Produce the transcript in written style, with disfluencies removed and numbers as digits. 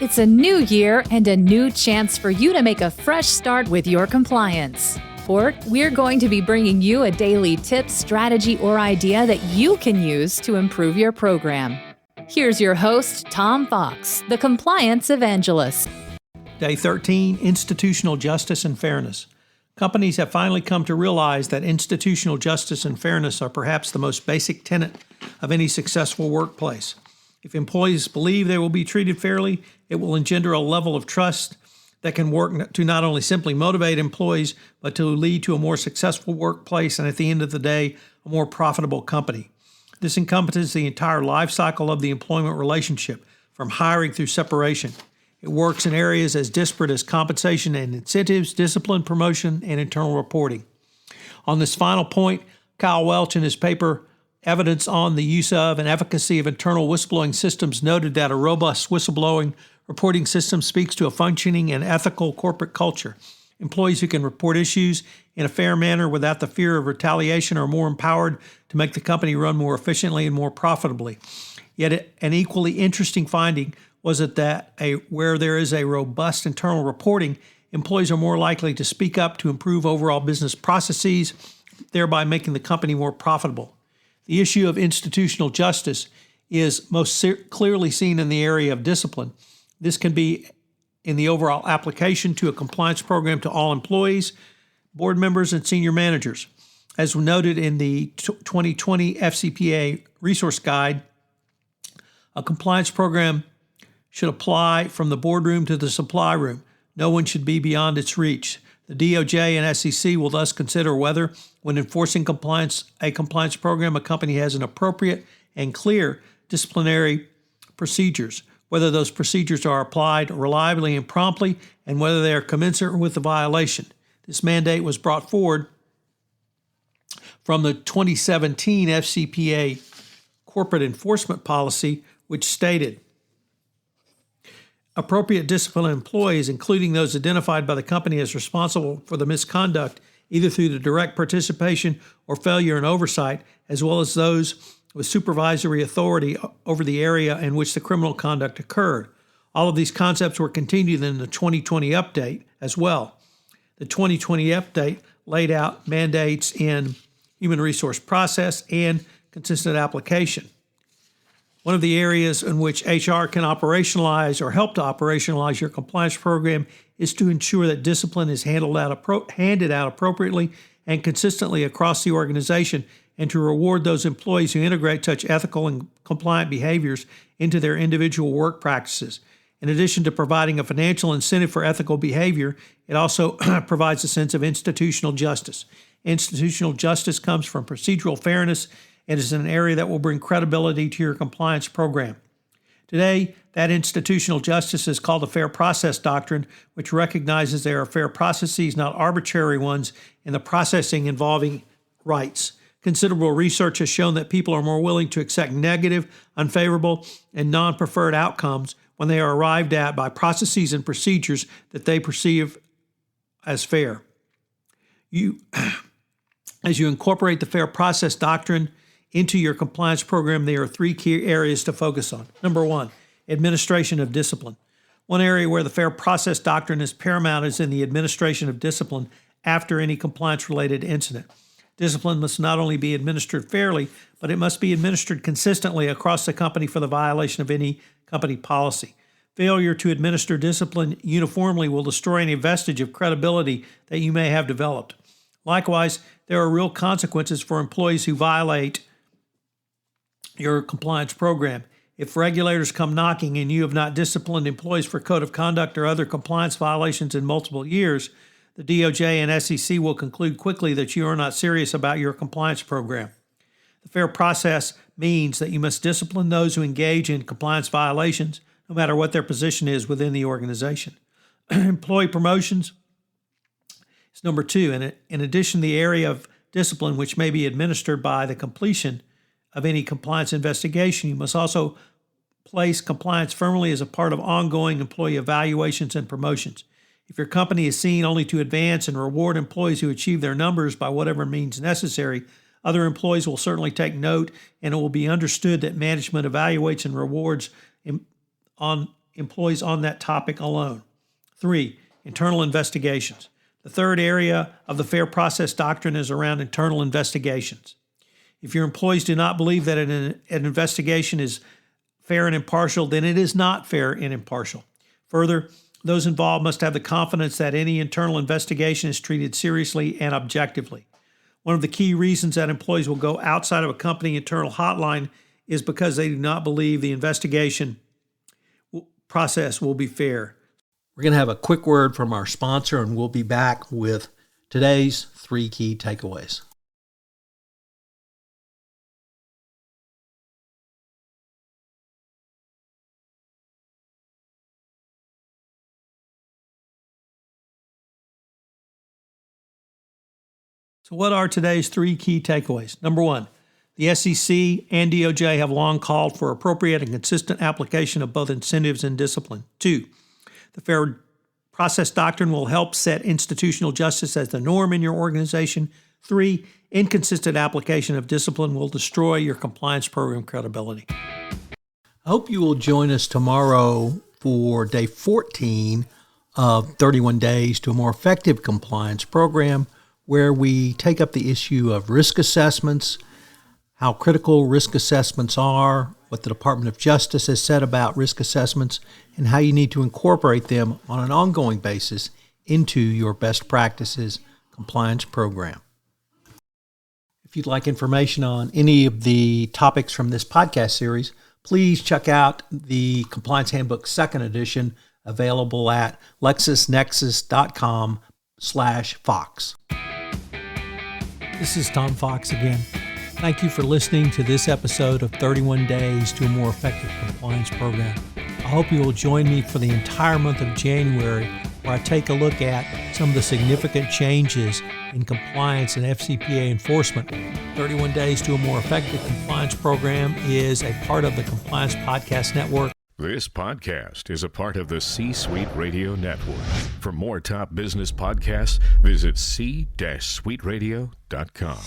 It's a new year and a new chance for you to make a fresh start with your compliance. We're going to be bringing you a daily tip, strategy, or idea that you can use to improve your program. Here's your host, Tom Fox, the Compliance Evangelist. Day 13, Institutional Justice and Fairness. Companies have finally come to realize that institutional justice and fairness are perhaps the most basic tenet of any successful workplace. If employees believe they will be treated fairly, it will engender a level of trust that can work to not only simply motivate employees, but to lead to a more successful workplace and, at the end of the day, a more profitable company. This encompasses the entire life cycle of the employment relationship, from hiring through separation. It works in areas as disparate as compensation and incentives, discipline, promotion, and internal reporting. On this final point, Kyle Welch, in his paper, Evidence on the Use of and Efficacy of Internal Whistleblowing Systems, noted that a robust whistleblowing reporting system speaks to a functioning and ethical corporate culture. Employees who can report issues in a fair manner without the fear of retaliation are more empowered to make the company run more efficiently and more profitably. Yet an equally interesting finding was that where there is a robust internal reporting, employees are more likely to speak up to improve overall business processes, thereby making the company more profitable. The issue of institutional justice is most clearly seen in the area of discipline. This can be in the overall application to a compliance program to all employees, board members, and senior managers. As noted in the 2020 FCPA Resource Guide, a compliance program should apply from the boardroom to the supply room. No one should be beyond its reach. The DOJ and SEC will thus consider whether, when enforcing a compliance program, a company has an appropriate and clear disciplinary procedures, whether those procedures are applied reliably and promptly, and whether they are commensurate with the violation. This mandate was brought forward from the 2017 FCPA Corporate Enforcement Policy, which stated, appropriate discipline of employees, including those identified by the company as responsible for the misconduct, either through the direct participation or failure in oversight, as well as those with supervisory authority over the area in which the criminal conduct occurred. All of these concepts were continued in the 2020 update as well. The 2020 update laid out mandates in human resource process and consistent application. One of the areas in which HR can operationalize or help to operationalize your compliance program is to ensure that discipline is handed out appropriately and consistently across the organization, and to reward those employees who integrate such ethical and compliant behaviors into their individual work practices. In addition to providing a financial incentive for ethical behavior, it also provides a sense of institutional justice. Institutional justice comes from procedural fairness and is an area that will bring credibility to your compliance program. Today, that institutional justice is called the Fair Process Doctrine, which recognizes there are fair processes, not arbitrary ones, in the processing involving rights. Considerable research has shown that people are more willing to accept negative, unfavorable, and non-preferred outcomes when they are arrived at by processes and procedures that they perceive as fair. As you incorporate the Fair Process Doctrine into your compliance program, there are three key areas to focus on. Number one, administration of discipline. One area where the Fair Process Doctrine is paramount is in the administration of discipline after any compliance-related incident. Discipline must not only be administered fairly, but it must be administered consistently across the company for the violation of any company policy. Failure to administer discipline uniformly will destroy any vestige of credibility that you may have developed. Likewise, there are real consequences for employees who violate your compliance program. If regulators come knocking and you have not disciplined employees for code of conduct or other compliance violations in multiple years, the DOJ and SEC will conclude quickly that you are not serious about your compliance program. The fair process means that you must discipline those who engage in compliance violations, no matter what their position is within the organization. Employee promotions is number two. And in addition, the area of discipline, which may be administered by the completion of any compliance investigation, you must also place compliance firmly as a part of ongoing employee evaluations and promotions. If your company is seen only to advance and reward employees who achieve their numbers by whatever means necessary, other employees will certainly take note, and it will be understood that management evaluates and rewards on employees on that topic alone. 3, internal investigations. The third area of the Fair Process Doctrine is around internal investigations. If your employees do not believe that an investigation is fair and impartial, then it is not fair and impartial. Further, those involved must have the confidence that any internal investigation is treated seriously and objectively. One of the key reasons that employees will go outside of a company internal hotline is because they do not believe the investigation process will be fair. We're going to have a quick word from our sponsor, and we'll be back with today's 3 key takeaways. So what are today's 3 key takeaways? Number 1, the SEC and DOJ have long called for appropriate and consistent application of both incentives and discipline. 2, the Fair Process Doctrine will help set institutional justice as the norm in your organization. 3, inconsistent application of discipline will destroy your compliance program credibility. I hope you will join us tomorrow for day 14 of 31 Days to a More Effective Compliance Program, where we take up the issue of risk assessments, how critical risk assessments are, what the Department of Justice has said about risk assessments, and how you need to incorporate them on an ongoing basis into your best practices compliance program. If you'd like information on any of the topics from this podcast series, please check out the Compliance Handbook 2nd edition, available at lexisnexis.com/Fox. This is Tom Fox again. Thank you for listening to this episode of 31 Days to a More Effective Compliance Program. I hope you will join me for the entire month of January, where I take a look at some of the significant changes in compliance and FCPA enforcement. 31 Days to a More Effective Compliance Program is a part of the Compliance Podcast Network. This podcast is a part of the C-Suite Radio Network. For more top business podcasts, visit c-suiteradio.com.